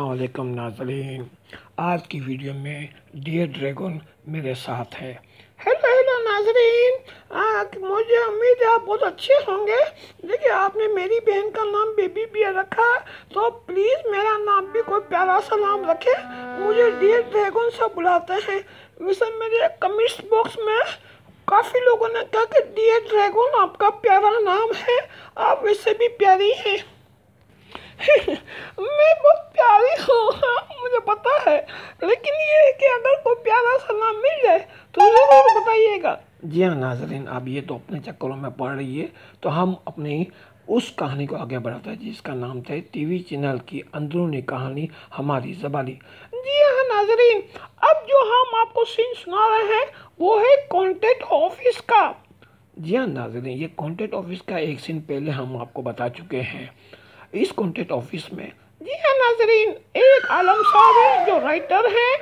अस्सलाम वालेकुम नाज़रीन। आज की वीडियो में डियर ड्रैगन मेरे साथ है। हेलो नाज़रीन, मुझे उम्मीद है आप बहुत अच्छे होंगे। देखिए, आपने मेरी बहन का नाम बेबी पिया रखा है, तो प्लीज़ मेरा नाम भी कोई प्यारा सा नाम रखे। मुझे डियर ड्रैगन से बुलाते हैं। वैसे मेरे कमेंट्स बॉक्स में काफ़ी लोगों ने कहा कि डियर ड्रैगन आपका प्यारा नाम है, आप वैसे भी प्यारी हैं। मैं बहुत प्यारी हूँ, मुझे पता है, लेकिन ये है कि अगर कोई प्यारा सा नाम मिल जाए तो ज़रूर बताइएगा। जी हाँ नाज़रीन, अब ये तो अपने चक्करों में पड़ रही है, तो हम अपनी उस कहानी को आगे बढ़ाते हैं जिसका नाम था टीवी चैनल की अंदरूनी कहानी हमारी ज़बानी। जी हाँ नाज़रीन, अब जो हम आपको सीन सुना रहे हैं वो है कॉन्टेंट ऑफिस का। जी हाँ नाज़रीन, ये कॉन्टेंट ऑफिस का एक सीन पहले हम आपको बता चुके हैं। इस कॉन्टेंट ऑफिस में जी हाँ नाज़रीन, एक आलम साहब है जो राइटर हैं,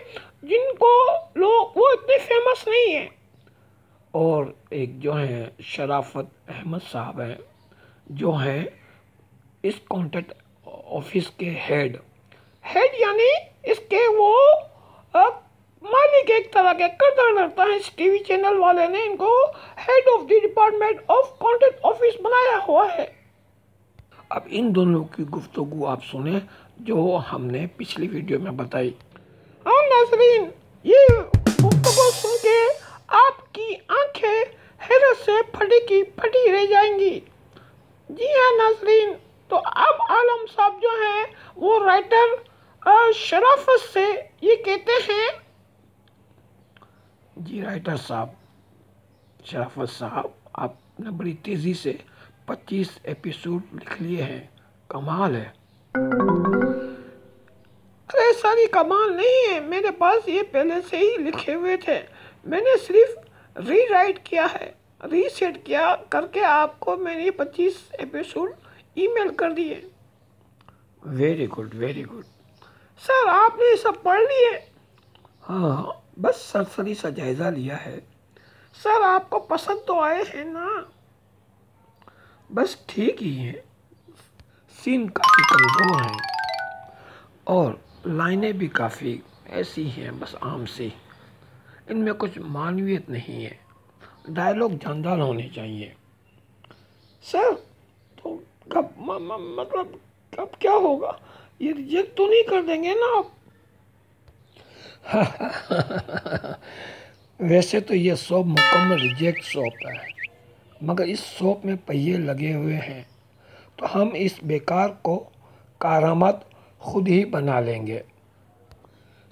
जिनको लोग वो इतने फेमस नहीं हैं, और एक जो है शराफत अहमद साहब हैं जो हैं इस कॉन्टेंट ऑफिस के हेड यानी इसके वो मालिक एक तरह के किरदार करता है। इस टीवी चैनल वाले ने इनको head of the department of content office बनाया हुआ है। अब इन दोनों की गुफ्तगू आप सुने जो हमने पिछली वीडियो में बताई। हाँ नाज़रीन, ये गुफ्तगू सुन के आपकी आंखें हैरत से फटी रह जाएंगी। जी हाँ नाज़रीन, तो अब आलम साहब जो हैं वो राइटर शराफत से ये कहते हैं। जी राइटर साहब, शराफत साहब, आपने बड़ी तेज़ी से 25 एपिसोड लिख लिए हैं, कमाल है। अरे सारी कमाल नहीं है, मेरे पास ये पहले से ही लिखे हुए थे, मैंने सिर्फ रीराइट किया है, रीसेट किया करके आपको मैंने 25 एपिसोड ईमेल कर दिए। Very good very good. Sir आपने सब पढ़ लिए? हाँ, बस सरसरी सा जायज़ा लिया है। सर आपको पसंद तो आए हैं ना? बस ठीक ही है, सीन काफ़ी कमज़ोर हैं और लाइनें भी काफ़ी ऐसी हैं बस आम सी, इनमें कुछ मानवीयत नहीं है, डायलॉग जानदार होने चाहिए। सर तो कब मतलब कब क्या होगा, ये रिजेक्ट तो नहीं कर देंगे ना आप? वैसे तो ये शॉप मुकम्मल रिजेक्ट शॉप है, मगर इस शॉप में पहिए लगे हुए हैं, तो हम इस बेकार को कारामद खुद ही बना लेंगे।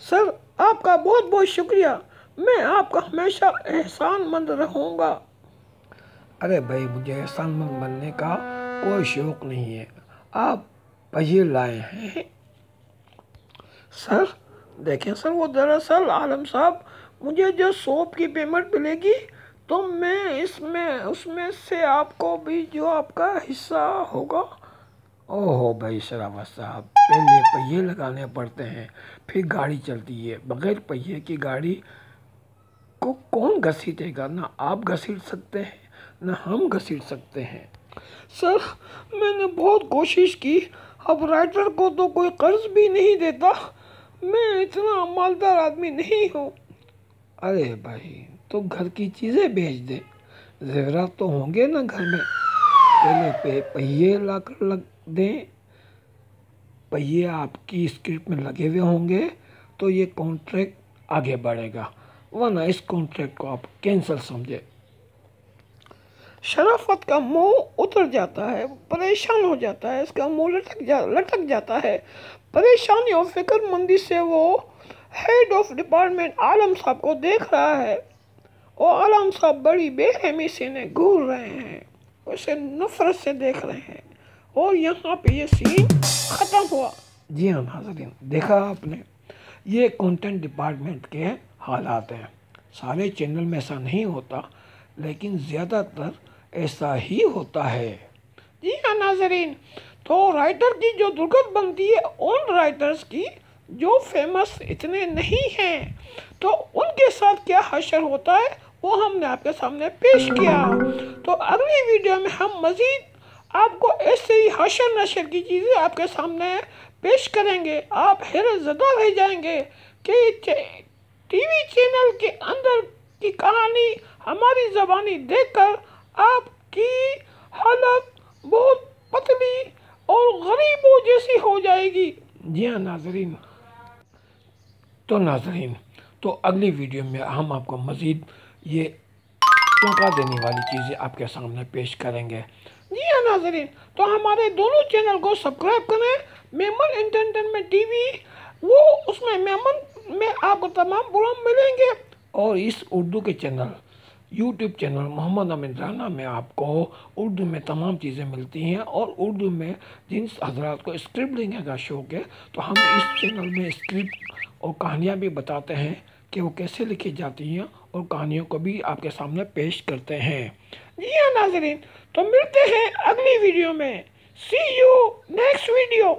सर आपका बहुत बहुत शुक्रिया, मैं आपका हमेशा एहसानमंद रहूँगा। अरे भाई, मुझे एहसानमंद बनने का कोई शौक़ नहीं है, आप पहिए लाए हैं। सर देखें सर, वो दरअसल आलम साहब, मुझे जो शॉप की पेमेंट मिलेगी तो मैं उसमें से आपको भी जो आपका हिस्सा होगा। ओहो भाई शराफत साहब, पहले पहिए लगाने पड़ते हैं फिर गाड़ी चलती है, बगैर पहिए की गाड़ी को कौन घसीटेगा? ना आप घसीट सकते हैं ना हम घसीट सकते हैं। सर मैंने बहुत कोशिश की, अब राइटर को तो कोई कर्ज भी नहीं देता, मैं इतना मालदार आदमी नहीं हूँ। अरे भाई, तो घर की चीज़ें बेच दे, ज़ेवरात तो होंगे ना घर में, पहले पहिए ला कर लग दें, पहिए आपकी स्क्रिप्ट में लगे हुए होंगे तो ये कॉन्ट्रैक्ट आगे बढ़ेगा, वरना इस कॉन्ट्रैक्ट को आप कैंसिल समझे। शराफत का मुंह उतर जाता है, परेशान हो जाता है, इसका मुंह लटक जाता है। परेशानी और फिक्रमंदी से वो हेड ऑफ डिपार्टमेंट आलम साहब को देख रहा है, और आलम साहब बड़ी बेरहमी से इन्हें घूर रहे हैं, उसे नफरत से देख रहे हैं, और यहाँ पे ये सीन ख़त्म हुआ। जी हाँ नाज़रीन, देखा आपने, ये कंटेंट डिपार्टमेंट के हालात हैं। सारे चैनल में ऐसा नहीं होता, लेकिन ज़्यादातर ऐसा ही होता है। जी हाँ नाज़रीन, तो राइटर की जो दुर्गत बनती है उन राइटर्स की जो फेमस इतने नहीं हैं, तो उनके साथ क्या हशर होता है वो हमने आपके सामने पेश किया। तो अगली वीडियो में हम मज़ीद आपको ऐसे ही हशर नशर की चीज़ें आपके सामने पेश करेंगे। आप हैरत ज़दा रह जाएंगे कि टीवी चैनल के अंदर की कहानी हमारी ज़बानी देखकर आपकी हालत बहुत पतली और गरीबों जैसी हो जाएगी। जी हाँ नाज़रीन, तो अगली वीडियो में हम आपको मज़ीद ये चौंका देने वाली चीज़ें आपके सामने पेश करेंगे। जी हाँ नाज़रीन, तो हमारे दोनों चैनल को सब्सक्राइब करें। मेमन एंटरटेनमेंट टीवी, वो उसमें मेमन में आपको तमाम प्रोग्राम मिलेंगे, और इस उर्दू के चैनल यूट्यूब चैनल मोहम्मद अमीन राना में आपको उर्दू में तमाम चीज़ें मिलती हैं। और उर्दू में जिन हजरात को स्क्रिप्ट लिखने का शौक़ है, तो हम इस चैनल में स्क्रिप्ट और कहानियाँ भी बताते हैं कि वो कैसे लिखी जाती हैं, और कहानियों को भी आपके सामने पेश करते हैं। जी हाँ नाज़रीन, तो मिलते हैं अगली वीडियो में। सी यू नेक्स्ट वीडियो।